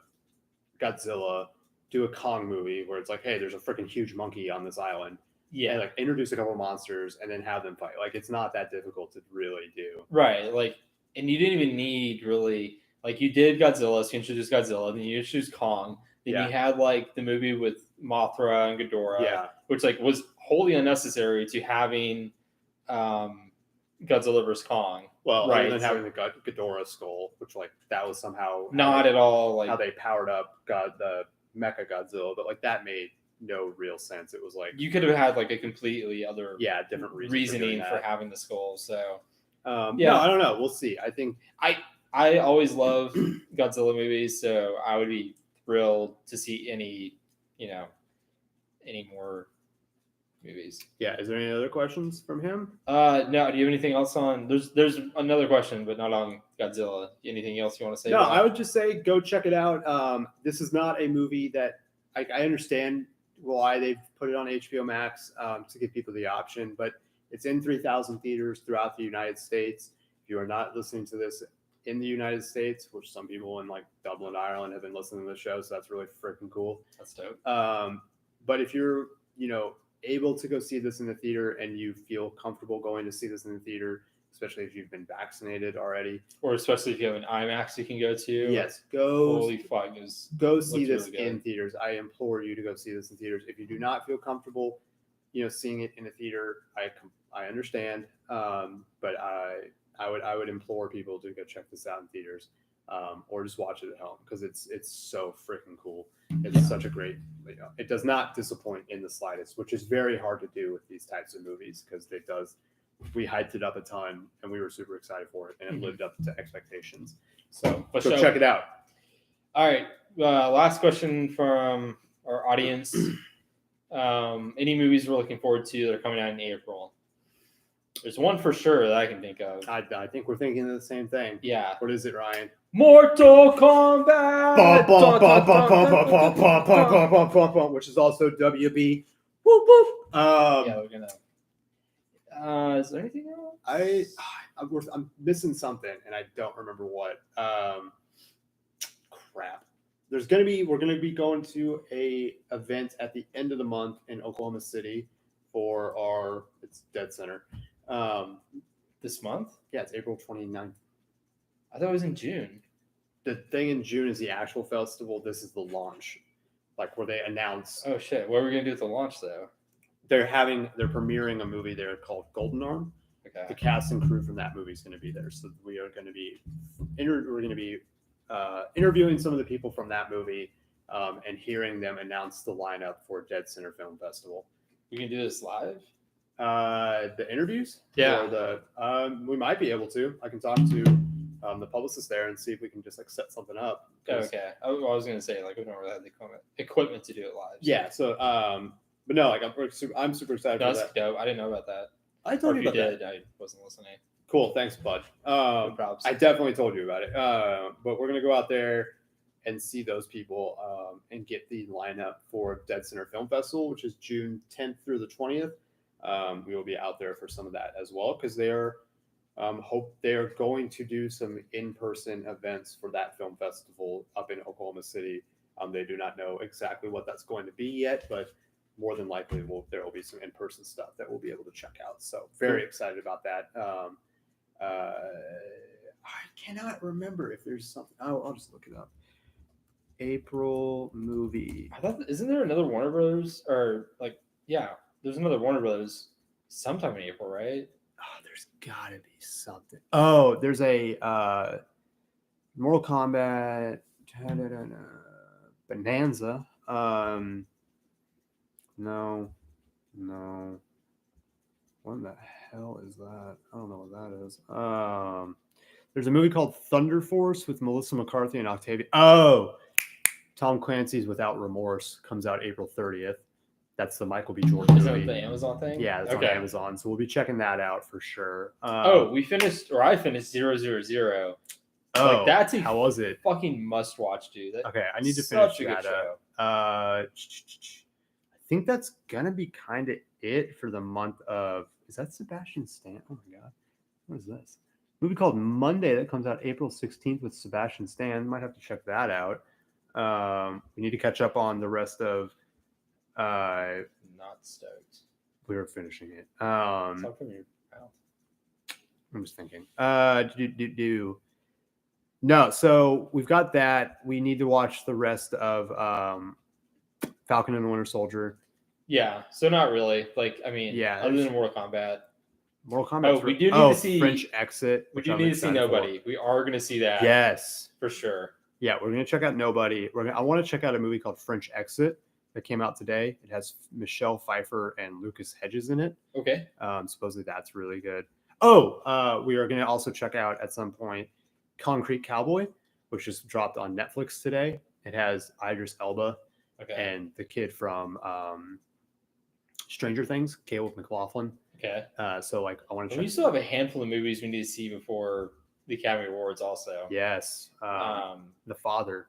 Godzilla, do a Kong movie where it's like, hey, there's a freaking huge monkey on this island. Yeah, and like introduce a couple monsters and then have them fight. Like, it's not that difficult to really do. right. Like, and you didn't even need really like you did Godzilla, so you introduced Godzilla, then you introduced Kong, then you had like the movie with Mothra and Ghidorah, which like was wholly unnecessary to having Godzilla vs Kong. Well, right, other than having the Ghidorah skull, which like that was somehow not at all like how they powered up the Mecha Godzilla, but like that made no real sense. It was like you could have had like a completely other different reasoning for having the skull. So no, I don't know. We'll see. I think I always love Godzilla movies, so I would be thrilled to see any more movies. Yeah. Is there any other questions from him? No. Do you have anything else on? There's another question, but not on Godzilla. Anything else you want to say? No, I would just say go check it out. This is not a movie that I understand why they've put it on HBO Max to give people the option, but it's in 3,000 theaters throughout the United States. If you are not listening to this in the United States, which some people in like Dublin, Ireland have been listening to the show, so that's really freaking cool. That's dope. But if you're, able to go see this in the theater and you feel comfortable going to see this in the theater, especially if you've been vaccinated already, or especially if you have an IMAX you can go to. Yes, go. Holy fuck, go see this really in theaters. I implore you to go see this in theaters. If you do not feel comfortable, seeing it in a theater, I understand, but I would implore people to go check this out in theaters, or just watch it at home because it's so freaking cool. It's such a great, it does not disappoint in the slightest, which is very hard to do with these types of movies because we hyped it up a ton and we were super excited for it and it lived up to expectations. So go check it out. All right. Last question from our audience. Any movies we're looking forward to that are coming out in April? There's one for sure that I can think of. I think we're thinking of the same thing. Yeah. What is it, Ryan? Mortal Kombat! Which is also WB. Whoop, whoop. Yeah, we're gonna. Is there anything else? I'm missing something, and I don't remember what. Crap. We're gonna be going to a event at the end of the month in Oklahoma City for it's Dead Center. This month? Yeah, it's April 29th. I thought it was in June. The thing in June is the actual festival. This is the launch, like where they announce. Oh shit! What are we gonna do at the launch though? They're premiering a movie there called Golden Arm. Okay. The cast and crew from that movie is going to be there, so we are going to be interviewing some of the people from that movie and hearing them announce the lineup for Dead Center Film Festival. We can do this live. The interviews? Yeah. Or we might be able to. I can talk to the publicist there and see if we can just like set something up. Okay. I was gonna say like we don't really have the equipment to do it live. Yeah. So, but no, like I'm super excited for That's that. dope. I didn't know about that. I told Or you if about you did, that. I wasn't listening. Cool. Thanks, bud. No props. I definitely told you about it. But we're gonna go out there and see those people and get the lineup for Dead Center Film Festival, which is June 10th through the 20th. We will be out there for some of that as well because they are going to do some in-person events for that film festival up in Oklahoma City. They do not know exactly what that's going to be yet, but more than likely there will be some in-person stuff that we'll be able to check out. So very excited about that. I cannot remember if there's something. I'll just look it up. April movie. I thought, isn't there another Warner Brothers or like, yeah, there's another Warner Brothers sometime in April, right? Oh, there's gotta be something. Oh, there's a Mortal Kombat Bonanza. No. What in the hell is that? I don't know what that is. There's a movie called Thunder Force with Melissa McCarthy and Octavia. Oh, Tom Clancy's Without Remorse comes out April 30th. That's the Michael B. Jordan Is movie. that the Amazon thing? Yeah, it's on Amazon. So we'll be checking that out for sure. I finished 000. Oh, like, that's how was it? Fucking must watch, dude. Okay, I need to finish that up. I think that's gonna be kind of it for the month of. Is that Sebastian Stan? Oh my god, what is this? A movie called Monday that comes out April 16th with Sebastian Stan. Might have to check that out. We need to catch up on the rest of. Not stoked. We were finishing it. I'm just thinking. No, so we've got that. We need to watch the rest of Falcon and the Winter Soldier. Yeah, so not really. Like, I mean, yeah, other than Mortal Kombat. Oh, we do need to see French Exit. We do need to see Nobody. We are going to see that. Yes, for sure. Yeah, we're going to check out Nobody. I want to check out a movie called French Exit that came out today. It has Michelle Pfeiffer and Lucas Hedges in it. Okay. Supposedly that's really good. Oh, we are going to also check out at some point Concrete Cowboy, which just dropped on Netflix today. It has Idris Elba and the kid from Stranger Things, Caleb McLaughlin. Okay. So like I want to check. We still have a handful of movies we need to see before the Academy Awards also. Yes. The Father.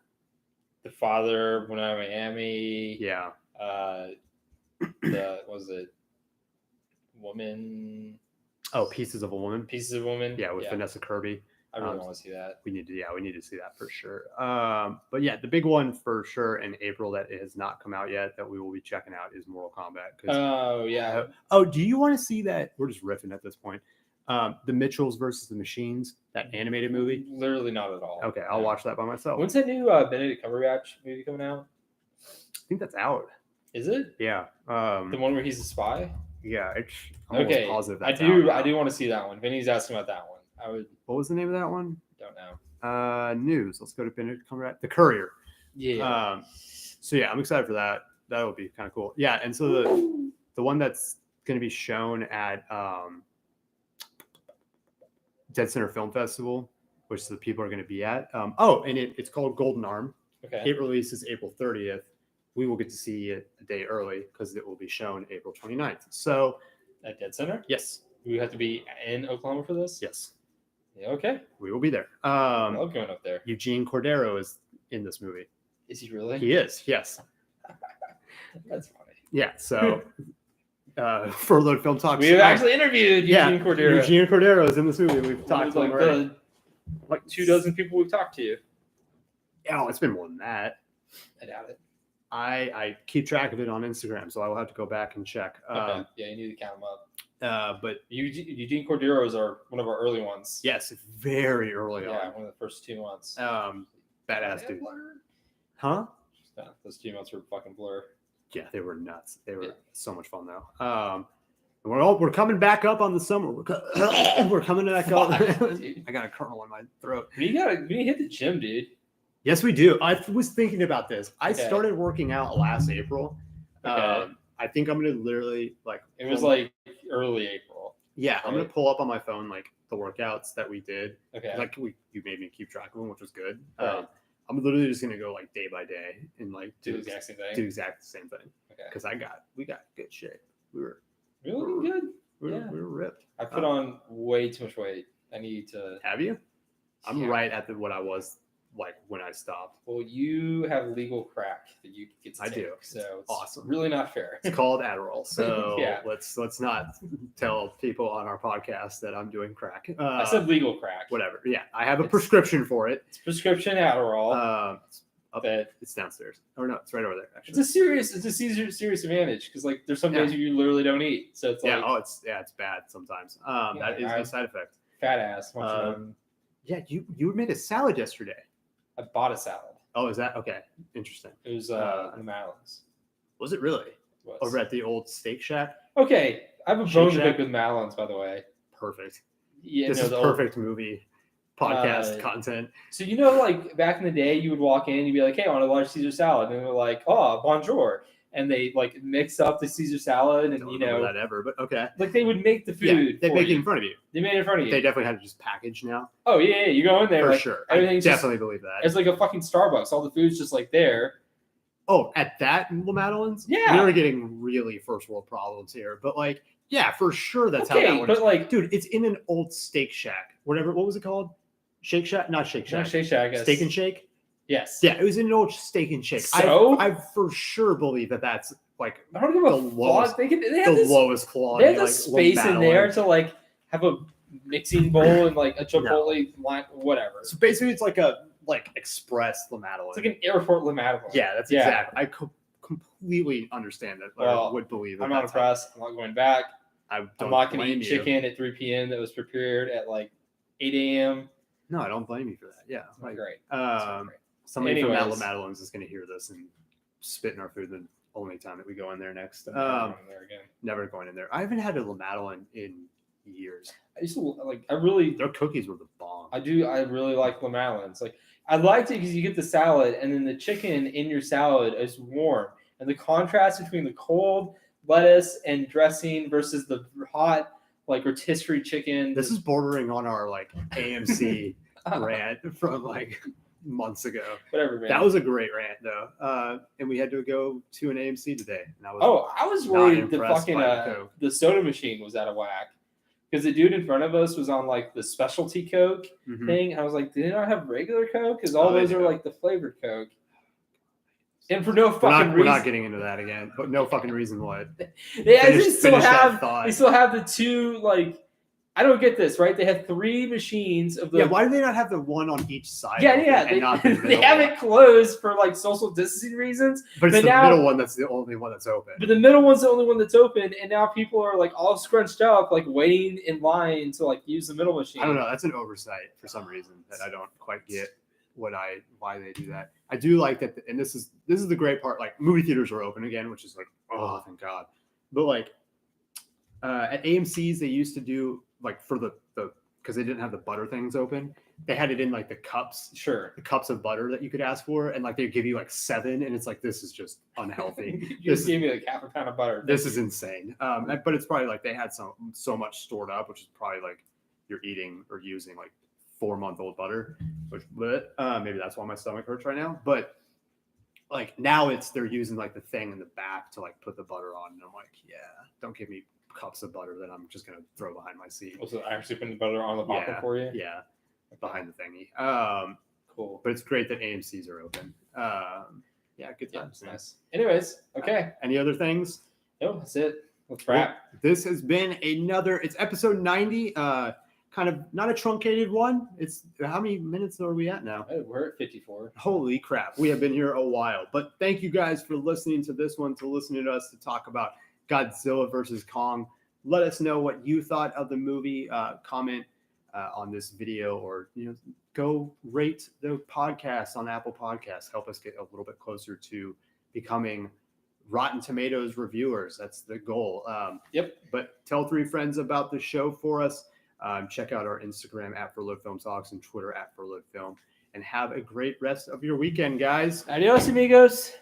The Father, When I'm in Miami. Yeah. Was it Woman? Oh, Pieces of a Woman. Pieces of a Woman. Yeah, with Vanessa Kirby. I really want to see that. We need to see that for sure. But yeah, the big one for sure in April that has not come out yet that we will be checking out is Mortal Kombat. Oh yeah. Do you want to see that? We're just riffing at this point. The Mitchells versus the Machines, that animated movie. Literally not at all. Okay, I'll watch that by myself. When's that new Benedict Cumberbatch movie coming out? I think that's out. Is it? Yeah. The one where he's a spy. Yeah. I'm almost positive that's I do want to see that one. Vinny's asking about that one. What was the name of that one? Don't know. News. Let's go to Benedict Cumberbatch. The Courier. Yeah. So yeah, I'm excited for that. That would be kind of cool. Yeah, and so the one that's going to be shown at Dead Center Film Festival, which the people are going to be at. And it's called Golden Arm. Okay. It releases April 30th. We will get to see it a day early because it will be shown April 29th. So at Dead Center? Yes. We have to be in Oklahoma for this? Yes. Yeah, okay. We will be there. I love going up there. Eugene Cordero is in this movie. Is he really? He is, yes. That's funny. Yeah, so Furloughed Film Talks. We have actually interviewed Eugene Cordero. Eugene Cordero is in this movie. We've talked to him like 24 people we've talked to. Oh, it's been more than that. I doubt it. I keep track of it on Instagram, so I will have to go back and check. Okay. Yeah, you need to count them up. But Eugene Cordero is one of our early ones. Yes, very early on. Yeah, one of the first 2 months. Badass dude. Huh? Yeah, those 2 months were fucking blur. Yeah, they were nuts. They were so much fun though. We're coming back up on the summer. We're coming back up. I got a kernel in my throat. We need to hit the gym, dude. Yes, we do. I was thinking about this. I started working out last April. Okay. I think I'm gonna literally It was like early April. Yeah, I'm gonna Right. pull up on my phone like the workouts that we did. Okay. Like you made me keep track of them, which was good. Right. I'm literally just gonna go like day by day and like Do the exact same thing. do exact the same thing Okay. because we got good shape. We were You're looking good. we were ripped. I put on way too much weight. I need to. Have you? I'm Yeah. right at what I was like when I stopped. Well, you have legal crack that you get to I take, do. so it's Awesome. really not fair. It's called Adderall. So Yeah. let's not tell people on our podcast that I'm doing crack. I said legal crack. Whatever. Yeah, I have a It's- prescription for it. It's prescription Adderall. It's downstairs. Or no, it's right over there. Actually, It's a serious advantage because like there's some days you literally don't eat, so it's like it's bad sometimes. That is a side effect. fat ass. Yeah, you made a salad yesterday. I bought a salad. Oh, is that okay? Interesting. It was the Madeline's. Was it really? Was. Over at the old Steak Shack. Okay, I have a Shake bone to Shack? pick with Madeline's, by the way. Perfect. Yeah, This no, is the old- perfect movie podcast content. So like back in the day, you would walk in, you'd be like, "Hey, I want a large Caesar salad," and they're like, "Oh, bonjour," and they like mix up the Caesar salad, and Don't remember that ever, but okay. like they would make the food. Yeah, they for make it you. in front of you. They made it in front of you. They definitely had to just package now. Oh yeah, you go in there For like, sure. I everything's definitely believe that. It's like a fucking Starbucks. All the food's just like there. Oh, at that La Madeleine's? Yeah. We are getting really first world problems here. But like, yeah, for sure that's how Okay, that works. but like, Dude, it's in an old Steak Shack. What was it called? Shake Shack? Not Shake Shack. not Shake Shack. Steak and Shake? Yes. Yeah, it was in an old Steak and Shake. So? I for sure believe that's like I don't give the a lowest- fuck. They the have this, lowest they quality. have the like, space La in Madeleine. there to like have a mixing bowl and like a Chipotle line, whatever. So basically, it's like a express La Madeleine. It's like an airport La Madeline. Yeah, that's exactly. I completely understand that. Well, or would believe that. I'm not impressed. I'm not going back. I'm I'm not going to eat chicken at 3 p.m. that was prepared at like 8 a.m. No, I don't blame you for that. Yeah, It's not great. Somebody from Anyways. La Madeleine's is going to hear this and spit in our food the only time that we go in there next. I'm never going there again. Never going in there. I haven't had a La Madeleine in years. I used to like. I really. Their cookies were the bomb. I do. I really like La Madeleine's. Like I liked it because you get the salad and then the chicken in your salad is warm, and the contrast between the cold lettuce and dressing versus the hot like rotisserie chicken. This is bordering on our like AMC rant from like months ago. whatever, man. That was a great rant though, and we had to go to an AMC today. And I was I was not worried the impressed fucking by the Coke. the soda machine was out of whack because the dude in front of us was on like the specialty Coke Mhm. thing. I was like, did they not have regular Coke? Because all Oh, they those are do. like the flavored Coke. And for no We're fucking not reason, getting into that again, but no fucking reason what. they actually finish still that have thought. they still have the two like I don't get this, right? They have 3 machines of the Yeah, why do they not have the one on each side? yeah, of it yeah. and They, not the they middle have one? it closed for like social distancing reasons, But it's but the now- middle one that's the only one that's open. but the middle one's the only one that's open, and now people are like all scrunched up, like waiting in line to like use the middle machine. I don't know. That's an oversight for some reason that I don't quite get why they do that. I do like that, and this is the great part. Like movie theaters are open again, which is like, oh, thank God. But like at AMC's, they used to do like for the because they didn't have the butter things open. They had it in like the cups Sure. of butter that you could ask for, and like they give you like 7, and it's like this is just unhealthy. You just gave me like half a pound of butter. This is insane. But it's probably like they had so much stored up, which is probably like you're eating or using like 4-month-old butter, which maybe that's why my stomach hurts right now. But like now they're using like the thing in the back to like put the butter on, and I'm like, yeah, don't give me cups of butter that I'm just gonna throw behind my seat. Also, actually putting the butter on the bottom for you. Yeah, behind the thingy. Cool. But it's great that AMC's are open. Yeah, good Yeah, times. it's man. nice. Anyways, okay. Any other things? No, that's it. Let's wrap. This has been it's episode 90. Kind of not a truncated one. It's how many minutes are we at now? Oh, we're at 54. Holy crap. We have been here a while. But thank you guys for listening to this one, to listening to us to talk about Godzilla versus Kong. Let us know what you thought of the movie. Comment on this video, or go rate the podcast on Apple Podcasts. Help us get a little bit closer to becoming Rotten Tomatoes reviewers. That's the goal. Yep. But tell 3 friends about the show for us. Check out our Instagram at Furloughed Film Talks and Twitter at Furloughed Film. And have a great rest of your weekend, guys. Adios, amigos.